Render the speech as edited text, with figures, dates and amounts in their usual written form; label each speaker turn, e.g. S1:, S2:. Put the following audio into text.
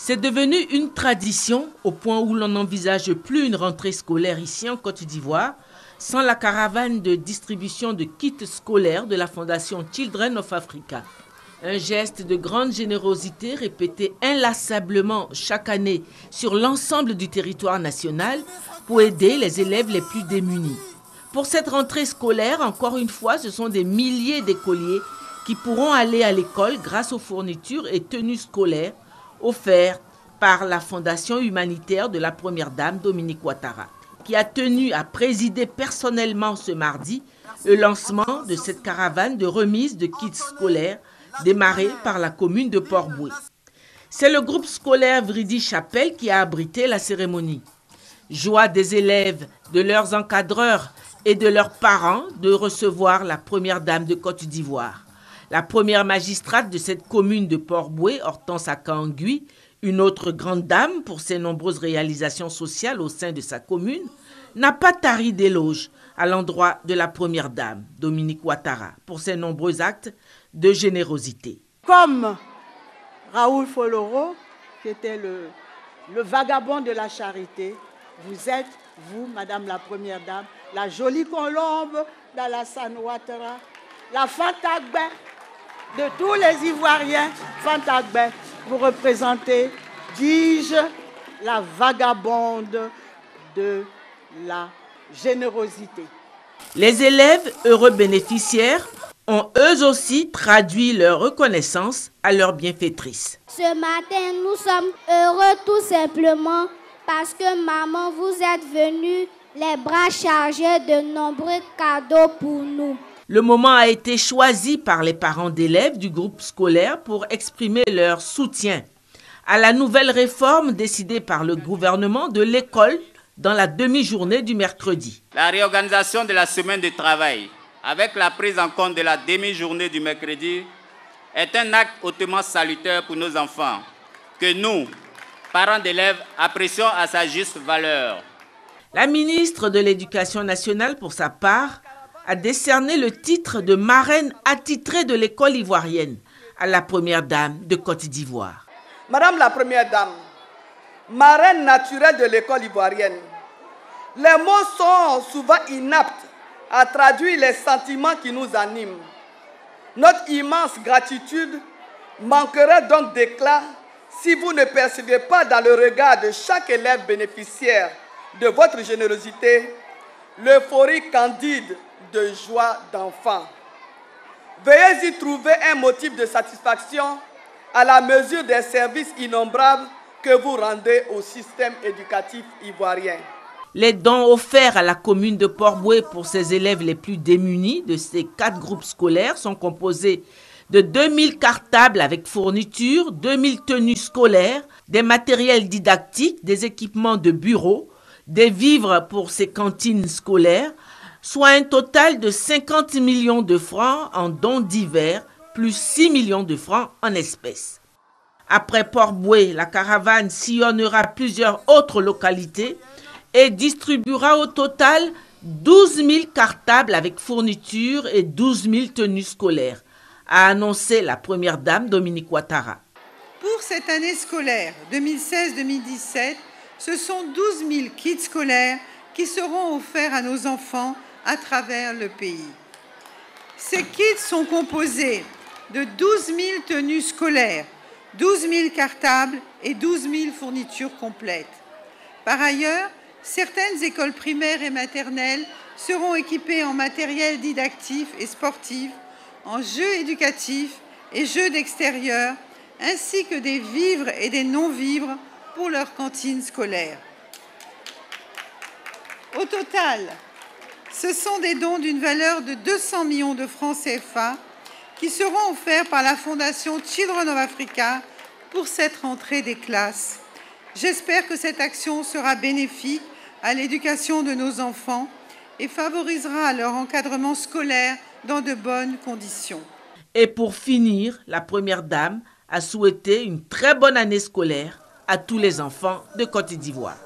S1: C'est devenu une tradition au point où l'on n'envisage plus une rentrée scolaire ici en Côte d'Ivoire sans la caravane de distribution de kits scolaires de la Fondation Children of Africa. Un geste de grande générosité répété inlassablement chaque année sur l'ensemble du territoire national pour aider les élèves les plus démunis. Pour cette rentrée scolaire, encore une fois, ce sont des milliers d'écoliers qui pourront aller à l'école grâce aux fournitures et tenues scolaires offertes par la Fondation humanitaire de la Première Dame Dominique Ouattara, qui a tenu à présider personnellement ce mardi le lancement de cette caravane de remise de kits scolaires démarrée par la commune de Port-Bouët. C'est le groupe scolaire Vridi Chapelle qui a abrité la cérémonie. Joie des élèves, de leurs encadreurs et de leurs parents de recevoir la Première Dame de Côte d'Ivoire. La première magistrate de cette commune de Port-Bouët, Hortense Akangui, une autre grande dame pour ses nombreuses réalisations sociales au sein de sa commune, n'a pas tari d'éloges à l'endroit de la Première Dame, Dominique Ouattara, pour ses nombreux actes de générosité.
S2: Comme Raoul Foloro, qui était le vagabond de la charité, vous êtes, vous, Madame la Première Dame, la jolie colombe d'Alassane Ouattara, la Fantagbe de tous les Ivoiriens. Fantagbe, vous représentez, dis-je, la vagabonde de la générosité.
S1: Les élèves heureux bénéficiaires ont eux aussi traduit leur reconnaissance à leur bienfaitrice.
S3: Ce matin, nous sommes heureux tout simplement parce que maman, vous êtes venue les bras chargés de nombreux cadeaux pour nous.
S1: Le moment a été choisi par les parents d'élèves du groupe scolaire pour exprimer leur soutien à la nouvelle réforme décidée par le gouvernement de l'école dans la demi-journée du mercredi.
S4: La réorganisation de la semaine de travail avec la prise en compte de la demi-journée du mercredi est un acte hautement salutaire pour nos enfants que nous, parents d'élèves, apprécions à sa juste valeur.
S1: La ministre de l'Éducation nationale, pour sa part, a décerné le titre de marraine attitrée de l'école ivoirienne à la Première Dame de Côte d'Ivoire.
S5: Madame la Première Dame, marraine naturelle de l'école ivoirienne, les mots sont souvent inaptes à traduire les sentiments qui nous animent. Notre immense gratitude manquerait donc d'éclat si vous ne percevez pas dans le regard de chaque élève bénéficiaire de votre générosité l'euphorie candide de joie d'enfant. Veuillez y trouver un motif de satisfaction à la mesure des services innombrables que vous rendez au système éducatif ivoirien.
S1: Les dons offerts à la commune de Port-Bouët pour ses élèves les plus démunis de ces 4 groupes scolaires sont composés de 2000 cartables avec fournitures, 2000 tenues scolaires, des matériels didactiques, des équipements de bureau, des vivres pour ces cantines scolaires, soit un total de 50 millions de francs en dons divers, plus 6 millions de francs en espèces. Après Port-Bouët, la caravane sillonnera plusieurs autres localités et distribuera au total 12 000 cartables avec fournitures et 12 000 tenues scolaires, a annoncé la Première Dame Dominique Ouattara.
S6: Pour cette année scolaire 2016-2017, ce sont 12 000 kits scolaires qui seront offerts à nos enfants à travers le pays. Ces kits sont composés de 12 000 tenues scolaires, 12 000 cartables et 12 000 fournitures complètes. Par ailleurs, certaines écoles primaires et maternelles seront équipées en matériel didactif et sportif, en jeux éducatifs et jeux d'extérieur, ainsi que des vivres et des non-vivres pour leur cantine scolaire. Au total, ce sont des dons d'une valeur de 200 millions de francs CFA qui seront offerts par la Fondation Children of Africa pour cette rentrée des classes. J'espère que cette action sera bénéfique à l'éducation de nos enfants et favorisera leur encadrement scolaire dans de bonnes conditions.
S1: Et pour finir, la Première Dame a souhaité une très bonne année scolaire à tous les enfants de Côte d'Ivoire.